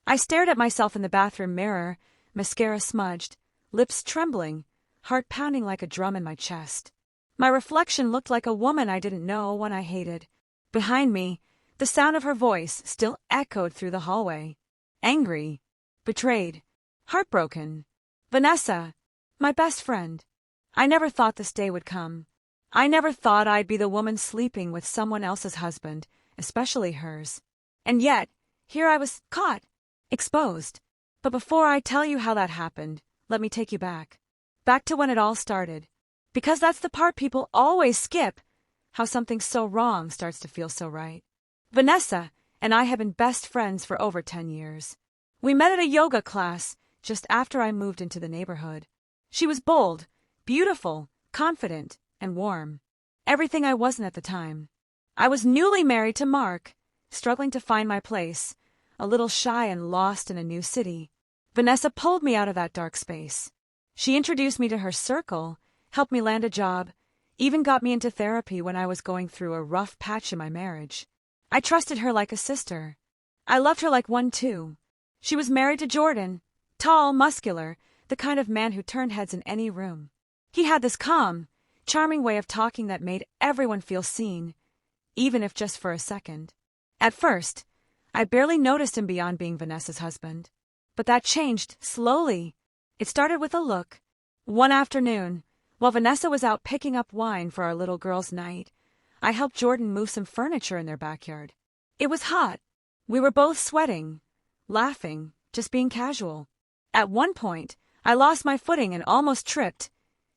I stared at myself in the bathroom mirror, mascara smudged, lips trembling, heart pounding like a drum in my chest. My reflection looked like a woman I didn't know, one I hated. Behind me, the sound of her voice still echoed through the hallway. Angry, betrayed, heartbroken. Vanessa, my best friend. I never thought this day would come. I never thought I'd be the woman sleeping with someone else's husband, especially hers. And yet, here I was, caught, exposed. But before I tell you how that happened, let me take you back. Back to when it all started. Because that's the part people always skip, how something so wrong starts to feel so right. Vanessa and I have been best friends for over 10 years. We met at a yoga class just after I moved into the neighborhood. She was bold, beautiful, confident, and warm. Everything I wasn't at the time. I was newly married to Mark, struggling to find my place, a little shy and lost in a new city. Vanessa pulled me out of that dark space. She introduced me to her circle, helped me land a job, even got me into therapy when I was going through a rough patch in my marriage. I trusted her like a sister. I loved her like one too. She was married to Jordan, tall, muscular, the kind of man who turned heads in any room. He had this calm, charming way of talking that made everyone feel seen, even if just for a second. At first, I barely noticed him beyond being Vanessa's husband. But that changed, slowly. It started with a look. One afternoon, while Vanessa was out picking up wine for our little girls' night, I helped Jordan move some furniture in their backyard. It was hot. We were both sweating, laughing, just being casual. At one point, I lost my footing and almost tripped.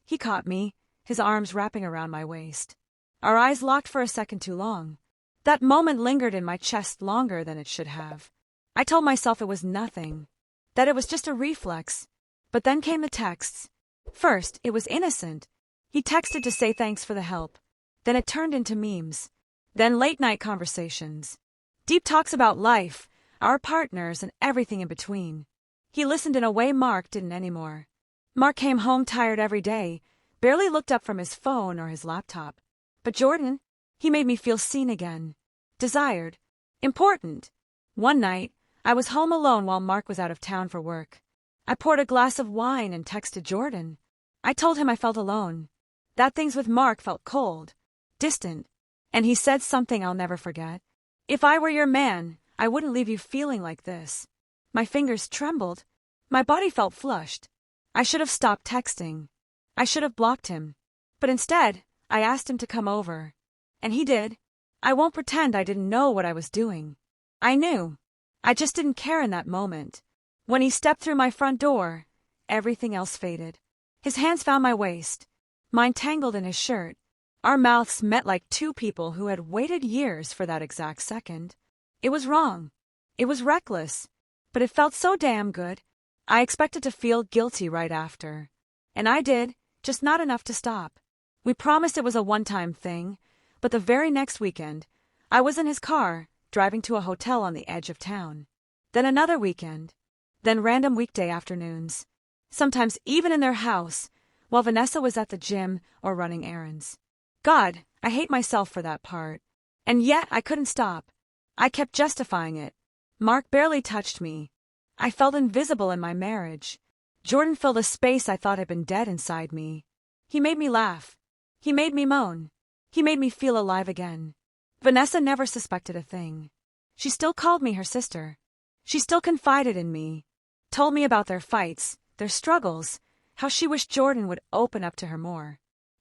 He caught me, his arms wrapping around my waist. Our eyes locked for a second too long. That moment lingered in my chest longer than it should have. I told myself it was nothing, that it was just a reflex. But then came the texts. First, it was innocent. He texted to say thanks for the help. Then it turned into memes. Then late-night conversations. Deep talks about life, our partners, and everything in between. He listened in a way Mark didn't anymore. Mark came home tired every day, barely looked up from his phone or his laptop. But Jordan, he made me feel seen again. Desired. Important. One night, I was home alone while Mark was out of town for work. I poured a glass of wine and texted Jordan. I told him I felt alone. That things with Mark felt cold, distant. And he said something I'll never forget. If I were your man, I wouldn't leave you feeling like this. My fingers trembled. My body felt flushed. I should have stopped texting. I should have blocked him. But instead, I asked him to come over. And he did. I won't pretend I didn't know what I was doing. I knew. I just didn't care in that moment. When he stepped through my front door, everything else faded. His hands found my waist, mine tangled in his shirt. Our mouths met like two people who had waited years for that exact second. It was wrong. It was reckless. But it felt so damn good. I expected to feel guilty right after. And I did, just not enough to stop. We promised it was a one-time thing, but the very next weekend, I was in his car, driving to a hotel on the edge of town. Then another weekend. Then random weekday afternoons. Sometimes even in their house, while Vanessa was at the gym or running errands. God, I hate myself for that part. And yet I couldn't stop. I kept justifying it. Mark barely touched me. I felt invisible in my marriage. Jordan filled a space I thought had been dead inside me. He made me laugh. He made me moan. He made me feel alive again. Vanessa never suspected a thing. She still called me her sister. She still confided in me. Told me about their fights, their struggles, how she wished Jordan would open up to her more.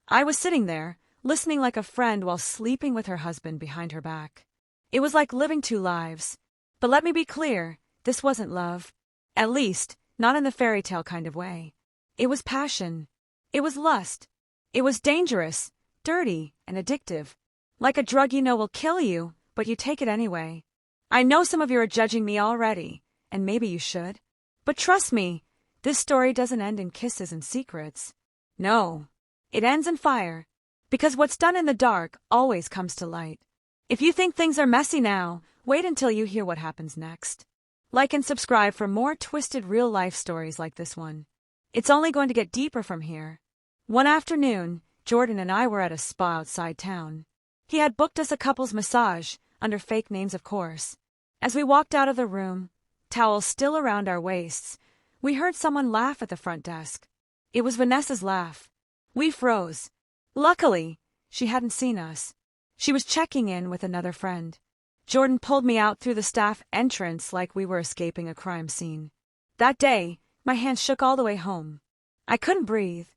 I was sitting there, listening like a friend while sleeping with her husband behind her back. It was like living two lives. But let me be clear, this wasn't love. At least, not in the fairy tale kind of way. It was passion. It was lust. It was dangerous, dirty, and addictive. Like a drug you know will kill you, but you take it anyway. I know some of you are judging me already, and maybe you should. But trust me, this story doesn't end in kisses and secrets. No, it ends in fire. Because what's done in the dark always comes to light. If you think things are messy now, wait until you hear what happens next. Like and subscribe for more twisted real-life stories like this one. It's only going to get deeper from here. One afternoon, Jordan and I were at a spa outside town. He had booked us a couple's massage, under fake names of course. As we walked out of the room, towels still around our waists, we heard someone laugh at the front desk. It was Vanessa's laugh. We froze. Luckily, she hadn't seen us. She was checking in with another friend. Jordan pulled me out through the staff entrance like we were escaping a crime scene. That day, my hands shook all the way home. I couldn't breathe,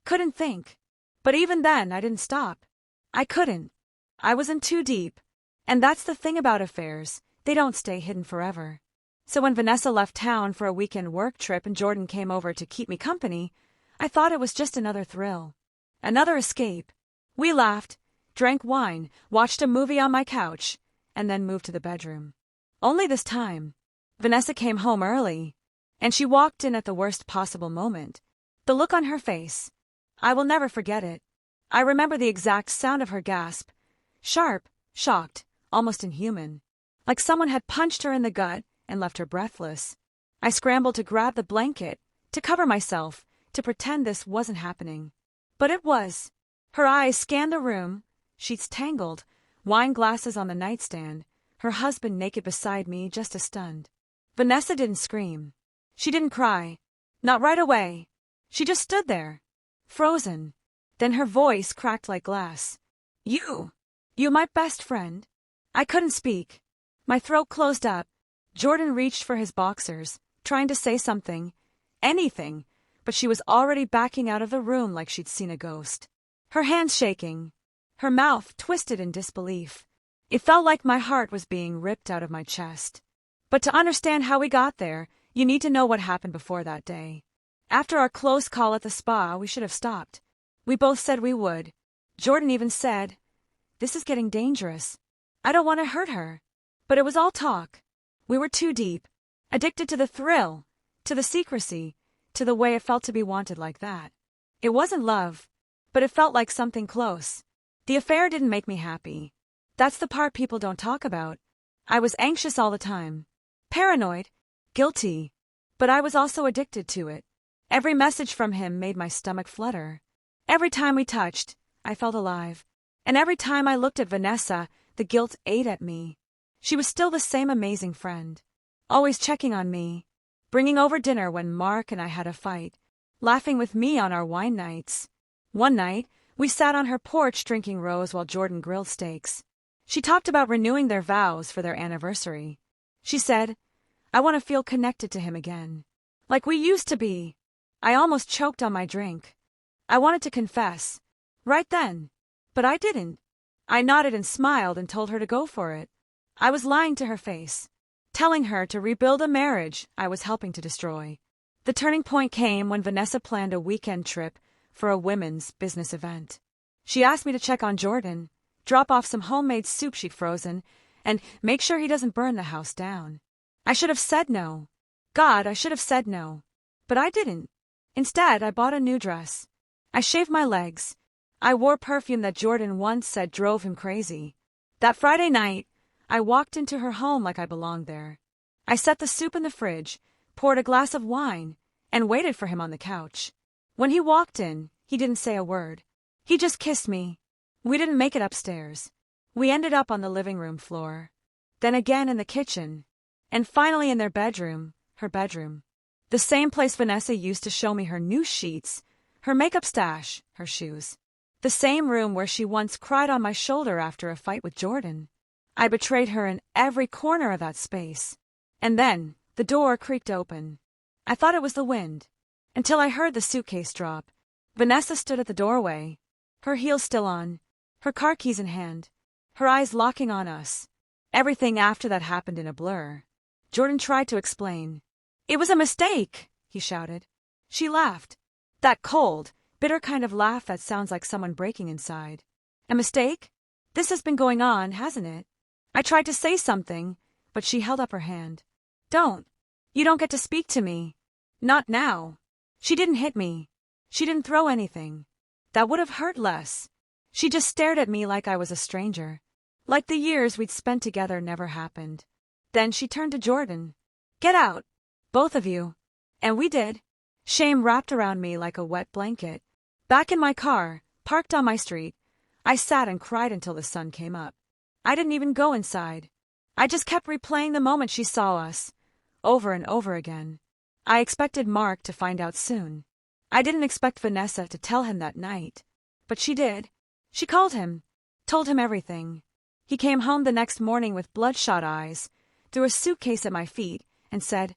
couldn't think. But even then, I didn't stop. I couldn't. I was in too deep. And that's the thing about affairs, they don't stay hidden forever. So when Vanessa left town for a weekend work trip and Jordan came over to keep me company, I thought it was just another thrill. Another escape. We laughed, drank wine, watched a movie on my couch, and then moved to the bedroom. Only this time, Vanessa came home early, and she walked in at the worst possible moment. The look on her face. I will never forget it. I remember the exact sound of her gasp. Sharp, shocked, almost inhuman. Like someone had punched her in the gut and left her breathless. I scrambled to grab the blanket, to cover myself, to pretend this wasn't happening. But it was. Her eyes scanned the room, sheets tangled, wine glasses on the nightstand, her husband naked beside me, just as stunned. Vanessa didn't scream. She didn't cry. Not right away. She just stood there, frozen. Then her voice cracked like glass. You my best friend. I couldn't speak. My throat closed up. Jordan reached for his boxers, trying to say something, anything, but she was already backing out of the room like she'd seen a ghost. Her hands shaking, her mouth twisted in disbelief. It felt like my heart was being ripped out of my chest. But to understand how we got there, you need to know what happened before that day. After our close call at the spa, we should have stopped. We both said we would. Jordan even said, "This is getting dangerous. I don't want to hurt her." But it was all talk. We were too deep, addicted to the thrill, to the secrecy, to the way it felt to be wanted like that. It wasn't love, but it felt like something close. The affair didn't make me happy. That's the part people don't talk about. I was anxious all the time, paranoid, guilty, but I was also addicted to it. Every message from him made my stomach flutter. Every time we touched, I felt alive. And every time I looked at Vanessa, the guilt ate at me. She was still the same amazing friend, always checking on me, bringing over dinner when Mark and I had a fight, laughing with me on our wine nights. One night, we sat on her porch drinking rose while Jordan grilled steaks. She talked about renewing their vows for their anniversary. She said, "I want to feel connected to him again. Like we used to be." I almost choked on my drink. I wanted to confess. Right then. But I didn't. I nodded and smiled and told her to go for it. I was lying to her face, telling her to rebuild a marriage I was helping to destroy. The turning point came when Vanessa planned a weekend trip for a women's business event. She asked me to check on Jordan, drop off some homemade soup she'd frozen, and make sure he doesn't burn the house down. I should have said no. God, I should have said no. But I didn't. Instead, I bought a new dress. I shaved my legs. I wore perfume that Jordan once said drove him crazy. That Friday night, I walked into her home like I belonged there. I set the soup in the fridge, poured a glass of wine, and waited for him on the couch. When he walked in, he didn't say a word. He just kissed me. We didn't make it upstairs. We ended up on the living room floor. Then again in the kitchen. And finally in their bedroom, her bedroom. The same place Vanessa used to show me her new sheets, her makeup stash, her shoes. The same room where she once cried on my shoulder after a fight with Jordan. I betrayed her in every corner of that space. And then, the door creaked open. I thought it was the wind, until I heard the suitcase drop. Vanessa stood at the doorway, her heels still on, her car keys in hand, her eyes locking on us. Everything after that happened in a blur. Jordan tried to explain. "It was a mistake," he shouted. She laughed. That cold, bitter kind of laugh that sounds like someone breaking inside. A mistake? This has been going on, hasn't it? I tried to say something, but she held up her hand. "Don't. You don't get to speak to me. Not now." She didn't hit me. She didn't throw anything. That would have hurt less. She just stared at me like I was a stranger. Like the years we'd spent together never happened. Then she turned to Jordan. "Get out. Both of you." And we did. Shame wrapped around me like a wet blanket. Back in my car, parked on my street, I sat and cried until the sun came up. I didn't even go inside. I just kept replaying the moment she saw us, over and over again. I expected Mark to find out soon. I didn't expect Vanessa to tell him that night. But she did. She called him, told him everything. He came home the next morning with bloodshot eyes, threw a suitcase at my feet, and said,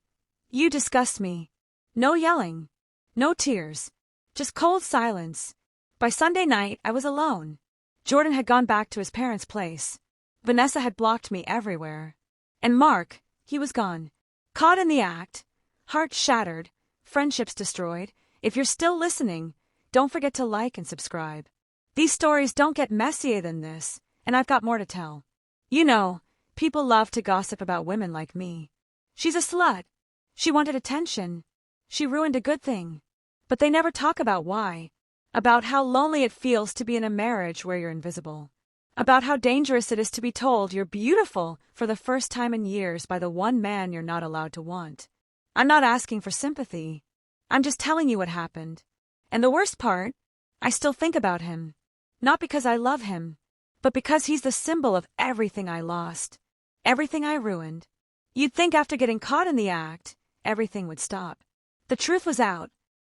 "You disgust me." No yelling. No tears. Just cold silence. By Sunday night, I was alone. Jordan had gone back to his parents' place. Vanessa had blocked me everywhere. And Mark, he was gone. Caught in the act. Heart shattered. Friendships destroyed. If you're still listening, don't forget to like and subscribe. These stories don't get messier than this, and I've got more to tell. You know, people love to gossip about women like me. She's a slut. She wanted attention. She ruined a good thing. But they never talk about why. About how lonely it feels to be in a marriage where you're invisible. About how dangerous it is to be told you're beautiful for the first time in years by the one man you're not allowed to want. I'm not asking for sympathy. I'm just telling you what happened. And the worst part, I still think about him. Not because I love him, but because he's the symbol of everything I lost. Everything I ruined. You'd think after getting caught in the act, everything would stop. The truth was out.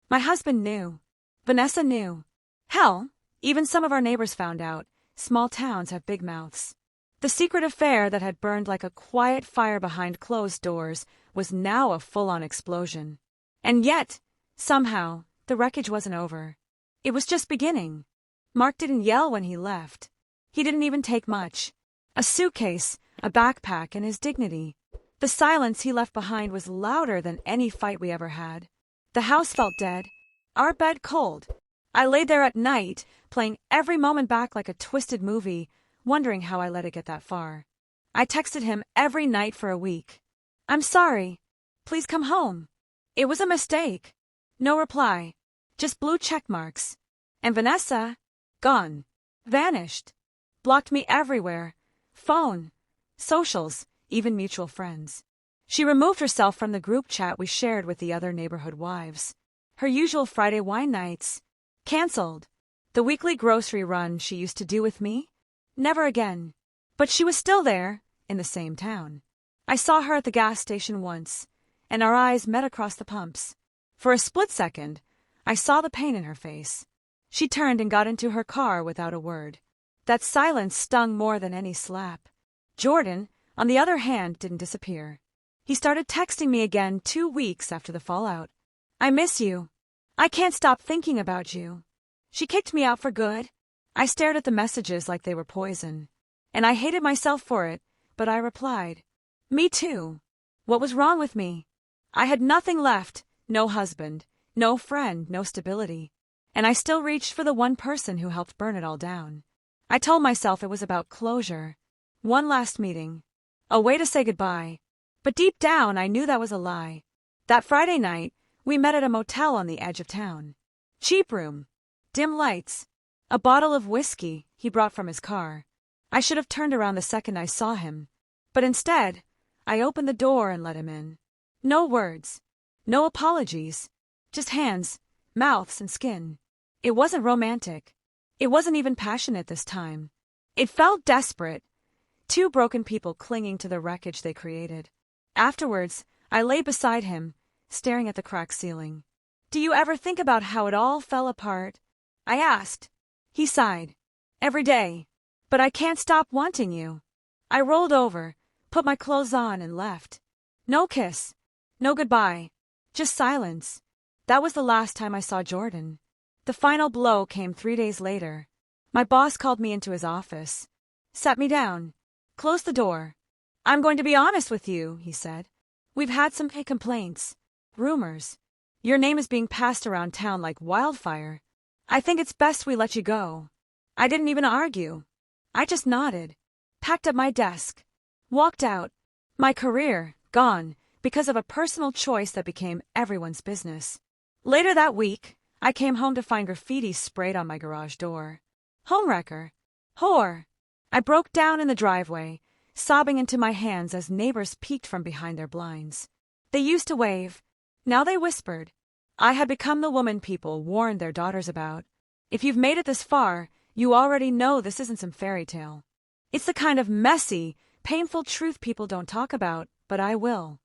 My husband knew. Vanessa knew. Hell, even some of our neighbors found out. Small towns have big mouths. The secret affair that had burned like a quiet fire behind closed doors was now a full-on explosion. And yet, somehow, the wreckage wasn't over. It was just beginning. Mark didn't yell when he left. He didn't even take much. A suitcase, a backpack, and his dignity. The silence he left behind was louder than any fight we ever had. The house felt dead. Our bed cold. I lay there at night, playing every moment back like a twisted movie, wondering how I let it get that far. I texted him every night for a week. "I'm sorry. Please come home." It was a mistake. No reply. Just blue check marks. And Vanessa? Gone. Vanished. Blocked me everywhere. Phone. Socials. Even mutual friends. She removed herself from the group chat we shared with the other neighborhood wives. Her usual Friday wine nights. Cancelled. The weekly grocery run she used to do with me? Never again. But she was still there, in the same town. I saw her at the gas station once, and our eyes met across the pumps. For a split second, I saw the pain in her face. She turned and got into her car without a word. That silence stung more than any slap. Jordan, on the other hand, didn't disappear. He started texting me again 2 weeks after the fallout. "I miss you. I can't stop thinking about you." She kicked me out for good. I stared at the messages like they were poison. And I hated myself for it, but I replied, "Me too. What was wrong with me? I had nothing left, no husband, no friend, no stability. And I still reached for the one person who helped burn it all down. I told myself it was about closure. One last meeting. A way to say goodbye. But deep down, I knew that was a lie. That Friday night, we met at a motel on the edge of town. Cheap room. Dim lights. A bottle of whiskey he brought from his car. I should have turned around the second I saw him. But instead, I opened the door and let him in. No words. No apologies. Just hands, mouths, and skin. It wasn't romantic. It wasn't even passionate this time. It felt desperate. Two broken people clinging to the wreckage they created. Afterwards, I lay beside him, staring at the cracked ceiling. "Do you ever think about how it all fell apart?" I asked. He sighed. "Every day. But I can't stop wanting you." I rolled over, put my clothes on, and left. No kiss. No goodbye. Just silence. That was the last time I saw Jordan. The final blow came 3 days later. My boss called me into his office. Sat me down. Closed the door. "I'm going to be honest with you," he said. "We've had some complaints. Rumors. Your name is being passed around town like wildfire. I think it's best we let you go." I didn't even argue. I just nodded. Packed up my desk. Walked out. My career, gone, because of a personal choice that became everyone's business. Later that week, I came home to find graffiti sprayed on my garage door. "Homewrecker. Whore." I broke down in the driveway, sobbing into my hands as neighbors peeked from behind their blinds. They used to wave. Now they whispered. I had become the woman people warned their daughters about. If you've made it this far, you already know this isn't some fairy tale. It's the kind of messy, painful truth people don't talk about, but I will.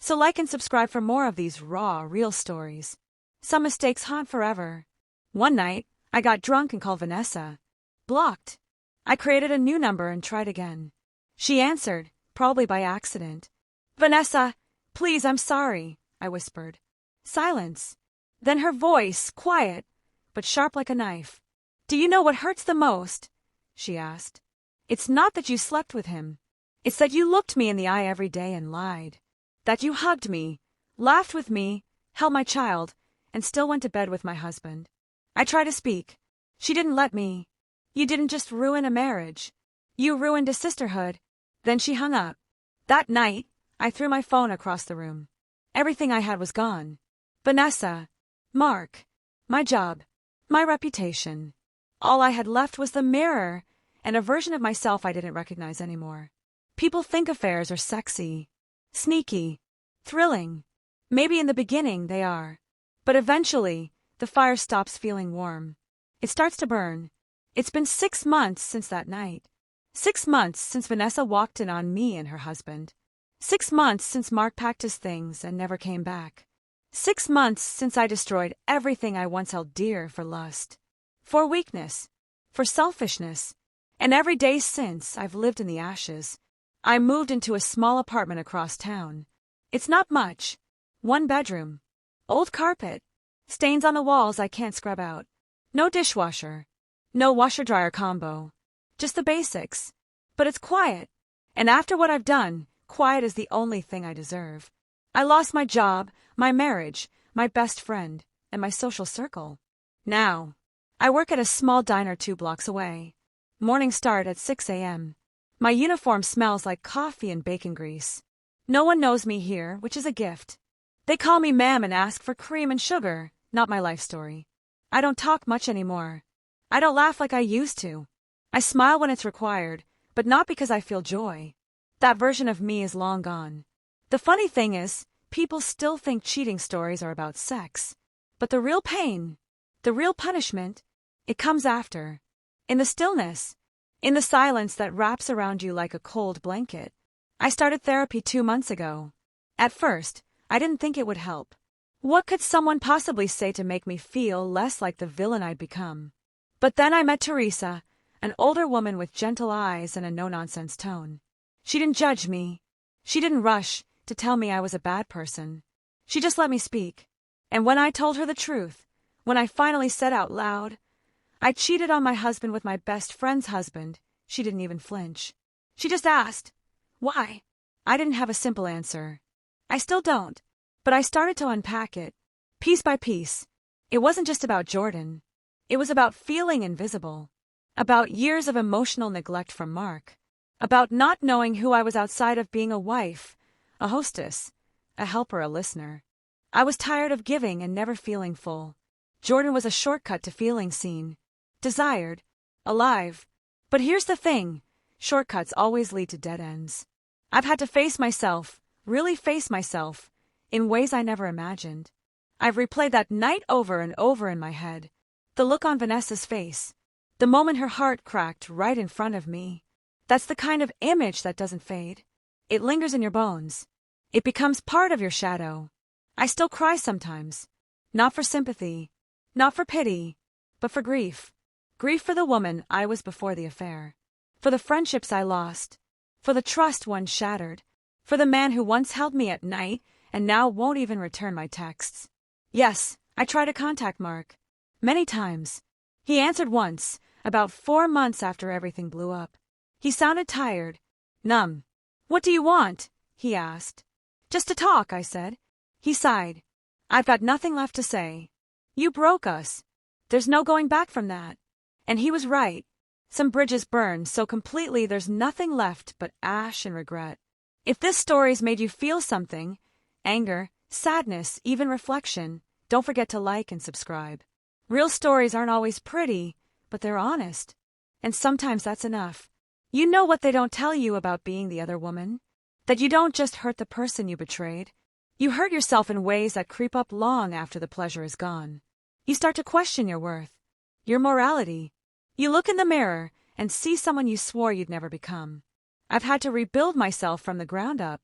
So like and subscribe for more of these raw, real stories. Some mistakes haunt forever. One night, I got drunk and called Vanessa. Blocked. I created a new number and tried again. She answered, probably by accident. Vanessa, please, I'm sorry, I whispered. Silence. Then her voice, quiet, but sharp like a knife. Do you know what hurts the most? She asked. It's not that you slept with him. It's that you looked me in the eye every day and lied. That you hugged me, laughed with me, held my child, and still went to bed with my husband. I tried to speak. She didn't let me. You didn't just ruin a marriage. You ruined a sisterhood. Then she hung up. That night, I threw my phone across the room. Everything I had was gone. Vanessa, Mark, my job, my reputation. All I had left was the mirror and a version of myself I didn't recognize anymore. People think affairs are sexy, sneaky, thrilling. Maybe in the beginning they are. But eventually, the fire stops feeling warm. It starts to burn. It's been 6 months since that night. 6 months since Vanessa walked in on me and her husband. 6 months since Mark packed his things and never came back. 6 months since I destroyed everything I once held dear for lust, for weakness, for selfishness. And every day since, I've lived in the ashes. I moved into a small apartment across town. It's not much. 1 bedroom. Old carpet. Stains on the walls I can't scrub out. No dishwasher. No washer-dryer combo. Just the basics. But it's quiet. And after what I've done, quiet is the only thing I deserve. I lost my job, my marriage, my best friend, and my social circle. Now, I work at a small diner 2 blocks away. Mornings start at 6 a.m. My uniform smells like coffee and bacon grease. No one knows me here, which is a gift. They call me ma'am and ask for cream and sugar, not my life story. I don't talk much anymore. I don't laugh like I used to. I smile when it's required, but not because I feel joy. That version of me is long gone. The funny thing is, people still think cheating stories are about sex. But the real pain, the real punishment, it comes after. In the stillness. In the silence that wraps around you like a cold blanket. I started therapy 2 months ago. At first, I didn't think it would help. What could someone possibly say to make me feel less like the villain I'd become? But then I met Teresa, an older woman with gentle eyes and a no-nonsense tone. She didn't judge me. She didn't rush to tell me I was a bad person. She just let me speak. And when I told her the truth, when I finally said out loud, I cheated on my husband with my best friend's husband, she didn't even flinch. She just asked, why? I didn't have a simple answer. I still don't. But I started to unpack it, piece by piece. It wasn't just about Jordan. It was about feeling invisible. About years of emotional neglect from Mark. About not knowing who I was outside of being a wife, a hostess, a helper, a listener. I was tired of giving and never feeling full. Jordan was a shortcut to feeling seen, desired, alive. But here's the thing, shortcuts always lead to dead ends. I've had to face myself, really face myself, in ways I never imagined. I've replayed that night over and over in my head. The look on Vanessa's face. The moment her heart cracked right in front of me. That's the kind of image that doesn't fade. It lingers in your bones. It becomes part of your shadow. I still cry sometimes. Not for sympathy. Not for pity. But for grief. Grief for the woman I was before the affair. For the friendships I lost. For the trust once shattered. For the man who once held me at night and now won't even return my texts. Yes, I tried to contact Mark. Many times. He answered once, about 4 months after everything blew up. He sounded tired, numb. What do you want? He asked. Just to talk, I said. He sighed. I've got nothing left to say. You broke us. There's no going back from that. And he was right. Some bridges burned so completely there's nothing left but ash and regret. If this story's made you feel something, anger, sadness, even reflection, don't forget to like and subscribe. Real stories aren't always pretty, but they're honest. And sometimes that's enough. You know what they don't tell you about being the other woman? That you don't just hurt the person you betrayed. You hurt yourself in ways that creep up long after the pleasure is gone. You start to question your worth, your morality. You look in the mirror and see someone you swore you'd never become. I've had to rebuild myself from the ground up,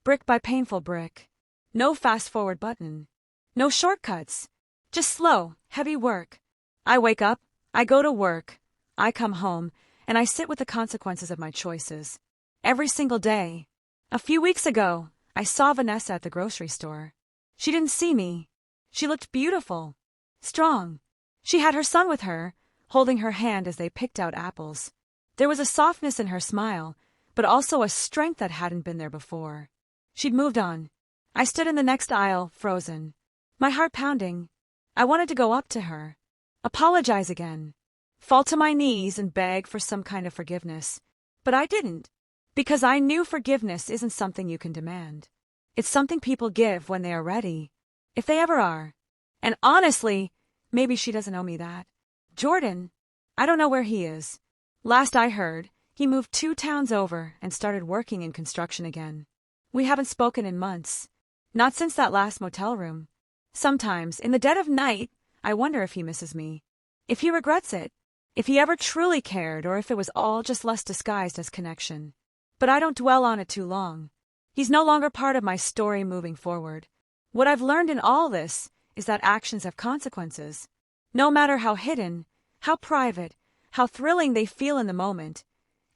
brick by painful brick. No fast-forward button. No shortcuts. Just slow, heavy work. I wake up, I go to work, I come home, and I sit with the consequences of my choices. Every single day. A few weeks ago, I saw Vanessa at the grocery store. She didn't see me. She looked beautiful. Strong. She had her son with her, holding her hand as they picked out apples. There was a softness in her smile, but also a strength that hadn't been there before. She'd moved on. I stood in the next aisle, frozen. My heart pounding. I wanted to go up to her. Apologize again. Fall to my knees and beg for some kind of forgiveness. But I didn't. Because I knew forgiveness isn't something you can demand. It's something people give when they are ready. If they ever are. And honestly, maybe she doesn't owe me that. Jordan, I don't know where he is. Last I heard, he moved 2 towns over and started working in construction again. We haven't spoken in months. Not since that last motel room. Sometimes, in the dead of night, I wonder if he misses me. If he regrets it. If he ever truly cared, or if it was all just less disguised as connection. But I don't dwell on it too long. He's no longer part of my story moving forward. What I've learned in all this is that actions have consequences. No matter how hidden, how private, how thrilling they feel in the moment,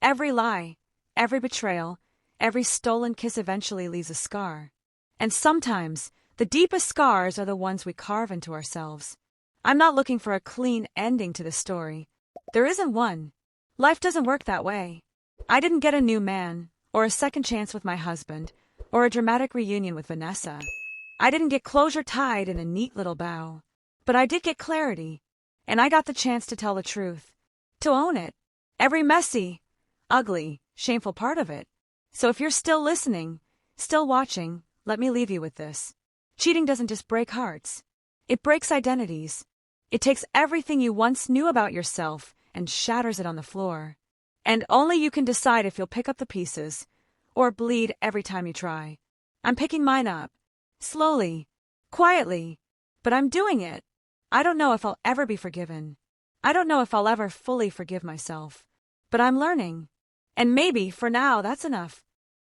every lie, every betrayal, every stolen kiss eventually leaves a scar. And sometimes, the deepest scars are the ones we carve into ourselves. I'm not looking for a clean ending to the story. There isn't one. Life doesn't work that way. I didn't get a new man, or a second chance with my husband, or a dramatic reunion with Vanessa. I didn't get closure tied in a neat little bow. But I did get clarity, and I got the chance to tell the truth. To own it. Every messy, ugly, shameful part of it. So if you're still listening, still watching, let me leave you with this. Cheating doesn't just break hearts. It breaks identities. It takes everything you once knew about yourself and shatters it on the floor. And only you can decide if you'll pick up the pieces, or bleed every time you try. I'm picking mine up. Slowly. Quietly. But I'm doing it. I don't know if I'll ever be forgiven. I don't know if I'll ever fully forgive myself. But I'm learning. And maybe, for now, that's enough.